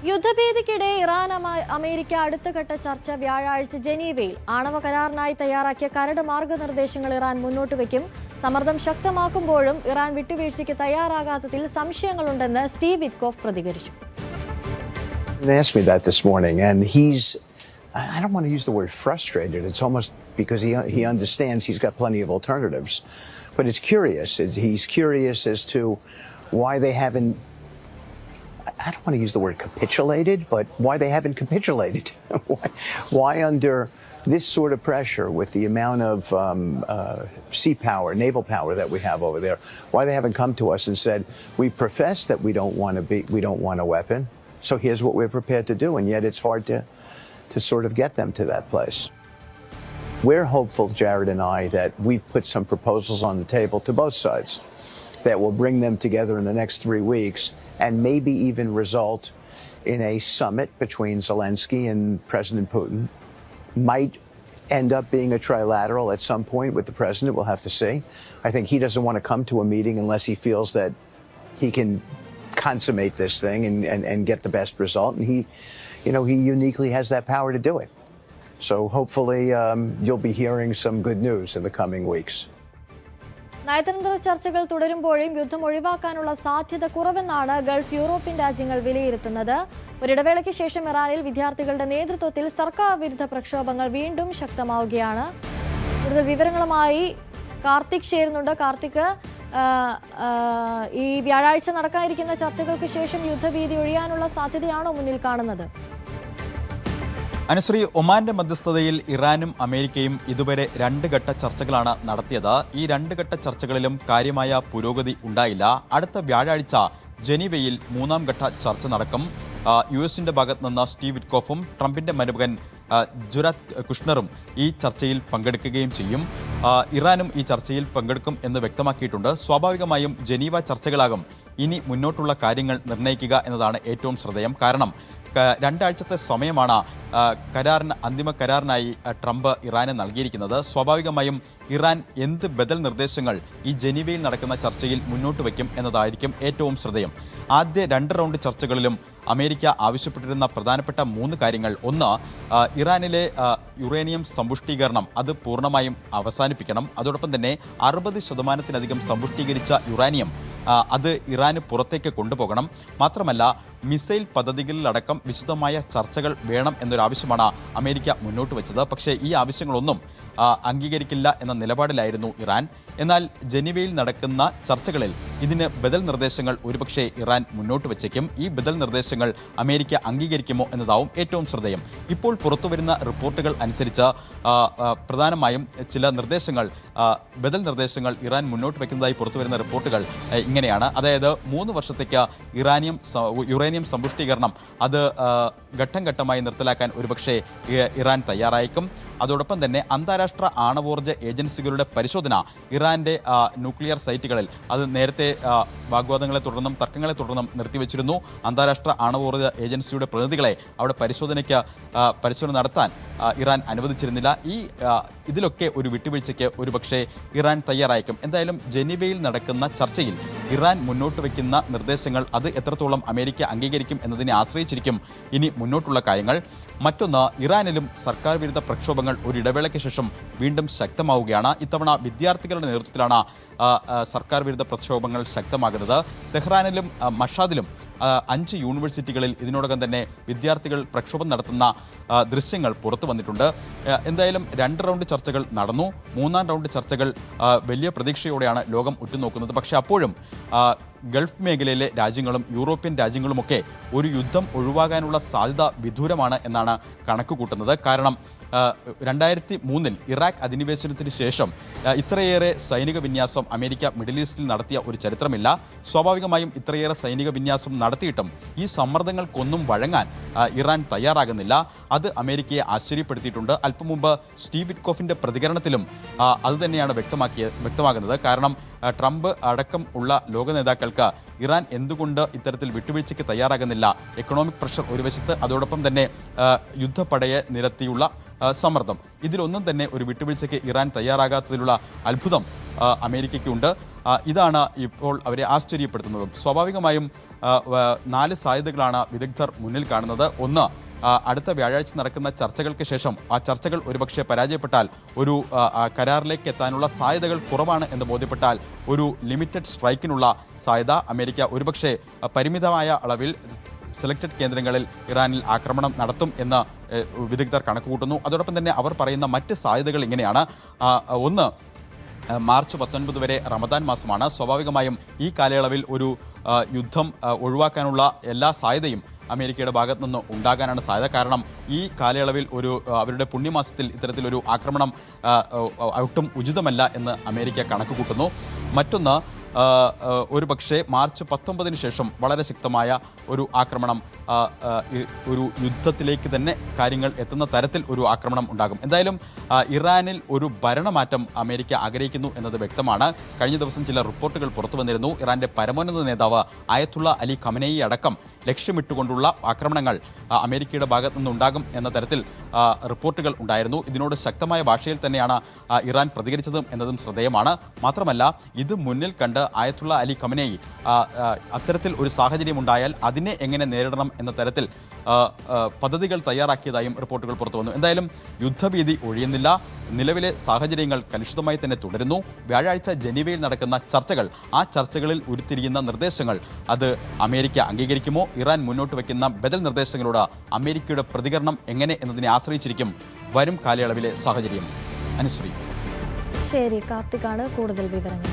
യുദ്ധഭീതിക്കിടെ Iran America അടുത്തഘട്ട ചർച്ച വ്യാഴാഴ്ച ജനീവയിൽ ആണവ കരാറിനായി തയ്യാറാക്കിയ കരട് മാർഗനിർദ്ദേശങ്ങൾ ഇറാൻ മുന്നോട്ട് വയ്ക്കും. സമ്മർദ്ദം ശക്തമാക്കുമ്പോഴും ഇറാൻ വിട്ടുവീഴ്ചയ്ക്ക് തയ്യാറാകാത്തതിൽ സംശയങ്ങളുണ്ടെന്ന് സ്റ്റീവ് വിറ്റ്കോഫ് പ്രതികരിച്ചു. They asked me that this morning, and I don't want to use the word frustrated. It's almost because he understands he's got plenty of alternatives. But it's curious. He's curious as to why they haven't, I don't want to use the word capitulated, but why they haven't capitulated. Why under this sort of pressure with the amount of sea power, naval power that we have over there, why they haven't come to us and said, we profess that we don't want a weapon. So here's what we're prepared to do, and yet it's hard to sort of get them to that place. We're hopeful, Jared and I, that we've put some proposals on the table to both sides that will bring them together in the next 3 weeks and maybe even result in a summit between Zelensky and President Putin. Might end up being a trilateral at some point with the president. We'll have to see. I think he doesn't want to come to a meeting unless he feels that he can consummate this thing and get the best result, and he uniquely has that power to do it. So hopefully you'll be hearing some good news in the coming weeks. നയതന്ത്ര ചർച്ചകൾ തുടരുമ്പോഴും യുദ്ധം ഒഴിവാക്കാനുള്ള സാധ്യത കുറവെന്നാണ് Gulf European രാജ്യങ്ങൾ വിലയിരുത്തുന്നത്. ഒരിടവേളയ്ക്ക് ശേഷം ഇറാനിൽ വിദ്യാർത്ഥികളുടെ നേതൃത്വത്തിൽ സർക്കാർ വിരുദ്ധ പ്രക്ഷോഭങ്ങൾ വീണ്ടും ശക്തമാവുകയാണ്. കൂടുതൽ വിവരങ്ങളുമായി കാർത്തിക് ചേരുന്നുണ്ട്. കാർത്തിക്, ഈ വ്യാഴാഴ്ച നടക്കാനിരിക്കുന്ന ചർച്ചകൾക്ക് ശേഷം യുദ്ധഭീതി ഒഴിയാനുള്ള സാധ്യതയാണോ മുന്നിൽ കാണുന്നത്? അനുശ്രീ, ഒമാന്റെ മധ്യസ്ഥതയിൽ ഇറാനും അമേരിക്കയും ഇതുവരെ 2 ഘട്ട ചർച്ചകളാണ് നടത്തിയത്. ഈ 2 ഘട്ട ചർച്ചകളിലും കാര്യമായ പുരോഗതി ഉണ്ടായില്ല. അടുത്ത വ്യാഴാഴ്ച ജനീവയിൽ 3ാം ഘട്ട ചർച്ച നടക്കും. യുഎസിന്റെ ഭാഗത്ത് നിന്ന് സ്റ്റീവ് വിറ്റ്കോഫും ട്രംപിന്റെ മരുമകൻ ജുരാദ് കുഷ്ണറും ഈ ചർച്ചയിൽ പങ്കെടുക്കുകയും ചെയ്യും. ഇറാനും ഈ ചർച്ചയിൽ പങ്കെടുക്കും എന്ന് വ്യക്തമാക്കിയിട്ടുണ്ട്. സ്വാഭാവികമായും ജനീവ ചർച്ചകളാകും ഇനി മുന്നോട്ടുള്ള കാര്യങ്ങൾ നിർണ്ണയിക്കുക എന്നതാണ് ഏറ്റവും ശ്രദ്ധേയം. കാരണം 2 ആഴ്ചത്തെ സമയമാണ് അന്തിമ കരാറിനായി ട്രംപ് ഇറാന് നൽകിയിരിക്കുന്നത്. സ്വാഭാവികമായും ഇറാൻ എന്ത് ബദൽ നിർദ്ദേശങ്ങൾ ഈ ജനീവയിൽ നടക്കുന്ന ചർച്ചയിൽ മുന്നോട്ട് വയ്ക്കും എന്നതായിരിക്കും ഏറ്റവും ശ്രദ്ധേയം. ആദ്യ 2 റൗണ്ട് ചർച്ചകളിലും അമേരിക്ക ആവശ്യപ്പെട്ടിരുന്ന പ്രധാനപ്പെട്ട 3 കാര്യങ്ങൾ: ഒന്ന്, ഇറാനിലെ യുറേനിയം സമ്പുഷ്ടീകരണം അത് പൂർണ്ണമായും അവസാനിപ്പിക്കണം. അതോടൊപ്പം തന്നെ 60% സമ്പുഷ്ടീകരിച്ച യുറാനിയം അത് ഇറാന് പുറത്തേക്ക് കൊണ്ടുപോകണം. മാത്രമല്ല, മിസൈൽ പദ്ധതികളിലടക്കം വിശദമായ ചർച്ചകൾ വേണം എന്നൊരാവശ്യമാണ് അമേരിക്ക മുന്നോട്ട് വെച്ചത്. പക്ഷേ ഈ ആവശ്യങ്ങളൊന്നും അംഗീകരിക്കില്ല എന്ന നിലപാടിലായിരുന്നു ഇറാൻ. എന്നാൽ ജനീവയിൽ നടക്കുന്ന ചർച്ചകളിൽ ഇതിന് ബദൽ നിർദ്ദേശങ്ങൾ ഒരുപക്ഷെ ഇറാൻ മുന്നോട്ട് വെച്ചേക്കും. ഈ ബദൽ നിർദ്ദേശങ്ങൾ അമേരിക്ക അംഗീകരിക്കുമോ എന്നതാവും ഏറ്റവും ശ്രദ്ധേയം. ഇപ്പോൾ പുറത്തുവരുന്ന റിപ്പോർട്ടുകൾ അനുസരിച്ച് പ്രധാനമായും ചില ബദൽ നിർദ്ദേശങ്ങൾ ഇറാൻ മുന്നോട്ട് വയ്ക്കുന്നതായി പുറത്തുവരുന്ന റിപ്പോർട്ടുകൾ ഇങ്ങനെയാണ്. അതായത് 3 വർഷത്തേക്ക് യുറേനിയം സമ്പുഷ്ടീകരണം അത് ഘട്ടം ഘട്ടമായി നിർത്തലാക്കാൻ ഒരുപക്ഷെ ഇറാൻ തയ്യാറായേക്കും. അതോടൊപ്പം തന്നെ അന്താരാഷ്ട്ര ആണവോർജ്ജ ഏജൻസികളുടെ പരിശോധന ഇറാന്റെ ന്യൂക്ലിയർ സൈറ്റുകളിൽ അത് നേരത്തെ വാഗ്വാദങ്ങളെ തുടർന്നും തർക്കങ്ങളെ തുടർന്നും നിർത്തിവെച്ചിരുന്നു. അന്താരാഷ്ട്ര ആണവോർജ്ജ ഏജൻസിയുടെ പ്രതിനിധികളെ അവിടെ പരിശോധന നടത്താൻ ഇറാൻ അനുവദിച്ചിരുന്നില്ല. ഇതിലൊക്കെ ഒരു വിട്ടുവീഴ്ചയ്ക്ക് ഒരുപക്ഷെ ഇറാൻ തയ്യാറായേക്കും. എന്തായാലും ജനീവയിൽ നടക്കുന്ന ചർച്ചയിൽ ഇറാൻ മുന്നോട്ട് വയ്ക്കുന്ന നിർദ്ദേശങ്ങൾ അത് എത്രത്തോളം അമേരിക്ക അംഗീകരിക്കും എന്നതിനെ ആശ്രയിച്ചിരിക്കും ഇനി മുന്നോട്ടുള്ള കാര്യങ്ങൾ. മറ്റൊന്ന്, ഇറാനിലും സർക്കാർ വിരുദ്ധ പ്രക്ഷോഭങ്ങൾ ഒരിടവേളയ്ക്ക് ശേഷം വീണ്ടും ശക്തമാവുകയാണ്. ഇത്തവണ വിദ്യാർത്ഥികളുടെ നേതൃത്വത്തിലാണ് സർക്കാർ വിരുദ്ധ പ്രക്ഷോഭങ്ങൾ ശക്തമാകുന്നത്. തെഹ്റാനിലും മഷാദിലും 5 യൂണിവേഴ്സിറ്റികളിൽ ഇതിനോടകം തന്നെ വിദ്യാർത്ഥികൾ പ്രക്ഷോഭം നടത്തുന്ന ദൃശ്യങ്ങൾ പുറത്തു വന്നിട്ടുണ്ട്. എന്തായാലും 2 റൗണ്ട് ചർച്ചകൾ നടന്നു. 3ാം റൗണ്ട് ചർച്ചകൾ വലിയ പ്രതീക്ഷയോടെയാണ് ലോകം ഉറ്റുനോക്കുന്നത്. പക്ഷേ അപ്പോഴും ഗൾഫ് മേഖലയിലെ രാജ്യങ്ങളും യൂറോപ്യൻ രാജ്യങ്ങളുമൊക്കെ ഒരു യുദ്ധം ഒഴിവാകാനുള്ള സാധ്യത വിദൂരമാണ് എന്നാണ് കണക്ക് കൂട്ടുന്നത്. കാരണം 2003 ഇറാഖ് അധിനിവേശനത്തിന് ശേഷം ഇത്രയേറെ സൈനിക വിന്യാസം അമേരിക്ക മിഡിൽ ഈസ്റ്റിൽ നടത്തിയ ഒരു ചരിത്രമില്ല. സ്വാഭാവികമായും ഇത്രയേറെ സൈനിക വിന്യാസം നടത്തിയിട്ടും ഈ സമ്മർദ്ദങ്ങൾക്കൊന്നും വഴങ്ങാൻ ഇറാൻ തയ്യാറാകുന്നില്ല. അത് അമേരിക്കയെ ആശ്ചര്യപ്പെടുത്തിയിട്ടുണ്ട്. അല്പം മുമ്പ് സ്റ്റീവ് വിറ്റ്കോഫിൻ്റെ പ്രതികരണത്തിലും അതുതന്നെയാണ് വ്യക്തമാകുന്നത്. കാരണം ട്രംപ് അടക്കം ഉള്ള ലോക നേതാക്കൾക്ക് ഇറാൻ എന്തുകൊണ്ട് ഇത്തരത്തിൽ വിട്ടുവീഴ്ചയ്ക്ക് തയ്യാറാകുന്നില്ല? എക്കണോമിക് പ്രഷർ ഒരു വശത്ത്, അതോടൊപ്പം തന്നെ യുദ്ധപ്പടയെ നിരത്തിയുള്ള സമ്മർദ്ദം, ഇതിലൊന്നും തന്നെ ഒരു വിട്ടുവീഴ്ചയ്ക്ക് ഇറാൻ തയ്യാറാകാത്തതിലുള്ള അത്ഭുതം അമേരിക്കയ്ക്കുണ്ട്. ഇതാണ് ഇപ്പോൾ അവരെ ആശ്ചര്യപ്പെടുത്തുന്നതും. സ്വാഭാവികമായും 4 സാധ്യതകളാണ് വിദഗ്ധർ മുന്നിൽ കാണുന്നത്. ഒന്ന്, അടുത്ത വ്യാഴാഴ്ച നടക്കുന്ന ചർച്ചകൾക്ക് ശേഷം ആ ചർച്ചകൾ ഒരുപക്ഷെ പരാജയപ്പെട്ടാൽ ഒരു കരാറിലേക്ക് എത്താനുള്ള സാധ്യതകൾ കുറവാണ് എന്ന് ബോധ്യപ്പെട്ടാൽ ഒരു ലിമിറ്റഡ് സ്ട്രൈക്കിനുള്ള സാധ്യത അമേരിക്ക ഒരുപക്ഷെ പരിമിതമായ അളവിൽ സെലക്ടഡ് കേന്ദ്രങ്ങളിൽ ഇറാനിൽ ആക്രമണം നടത്തും എന്ന് വിദഗ്ധർ കണക്കുകൂട്ടുന്നു. അതോടൊപ്പം തന്നെ അവർ പറയുന്ന മറ്റ് സാധ്യതകൾ ഇങ്ങനെയാണ്. ഒന്ന്, മാർച്ച് 19 വരെ റമദാൻ മാസമാണ്. സ്വാഭാവികമായും ഈ കാലയളവിൽ ഒരു യുദ്ധം ഒഴിവാക്കാനുള്ള എല്ലാ സാധ്യതയും അമേരിക്കയുടെ ഭാഗത്തു നിന്ന് ഉണ്ടാകാനാണ് സാധ്യത. കാരണം ഈ കാലയളവിൽ അവരുടെ പുണ്യമാസത്തിൽ ഇത്തരത്തിലൊരു ആക്രമണം ഒട്ടും ഉചിതമല്ല എന്ന് അമേരിക്ക കണക്ക് കൂട്ടുന്നു. മറ്റൊന്ന്, ഒരു പക്ഷേ മാർച്ച് 19 ശേഷം വളരെ ശക്തമായ ഒരു ആക്രമണം, ഒരു യുദ്ധത്തിലേക്ക് തന്നെ കാര്യങ്ങൾ എത്തുന്ന തരത്തിൽ ഒരു ആക്രമണം ഉണ്ടാകും. എന്തായാലും ഇറാനിൽ ഒരു ഭരണമാറ്റം അമേരിക്ക ആഗ്രഹിക്കുന്നു എന്നത് വ്യക്തമാണ്. കഴിഞ്ഞ ദിവസം ചില റിപ്പോർട്ടുകൾ പുറത്തു വന്നിരുന്നു. ഇറാന്റെ പരമോന്നത നേതാവ് ആയത്തുള്ള അലി ഖമനേയി അടക്കം ലക്ഷ്യമിട്ടുകൊണ്ടുള്ള ആക്രമണങ്ങൾ അമേരിക്കയുടെ ഭാഗത്തു നിന്നുണ്ടാകും എന്ന തരത്തിൽ റിപ്പോർട്ടുകൾ ഉണ്ടായിരുന്നു. ഇതിനോട് ശക്തമായ ഭാഷയിൽ തന്നെയാണ് ഇറാൻ പ്രതികരിച്ചതും എന്നതും ശ്രദ്ധേയമാണ്. മാത്രമല്ല, ഇത് മുന്നിൽ കണ്ട് ആയത്തുള്ള അലി ഖമനേയി അത്തരത്തിൽ ഒരു സാഹചര്യം ഉണ്ടായാൽ അതിനെ എങ്ങനെ നേരിടണം എന്ന തരത്തിൽ പദ്ധതികൾ തയ്യാറാക്കിയതായും റിപ്പോർട്ടുകൾ പുറത്തു വന്നു. എന്തായാലും യുദ്ധഭീതി ഒഴിയുന്നില്ല. നിലവിലെ സാഹചര്യങ്ങൾ കലുഷിതമായി തന്നെ തുടരുന്നു. വ്യാഴാഴ്ച ജനീവയിൽ നടക്കുന്ന ചർച്ചകൾ, ആ ചർച്ചകളിൽ ഉരുത്തിരിയുന്ന നിർദ്ദേശങ്ങൾ അത് അമേരിക്ക അംഗീകരിക്കുമോ? ഇറാൻ മുന്നോട്ട് വയ്ക്കുന്ന ബദൽ നിർദ്ദേശങ്ങളോട് അമേരിക്കയുടെ പ്രതികരണം എങ്ങനെ എന്നതിനെ ആശ്രയിച്ചിരിക്കും വരും കാലയളവിലെ സാഹചര്യം. അനുശ്രീ. ശരി, കാർത്തികാണ് കൂടുതൽ വിവരങ്ങൾ.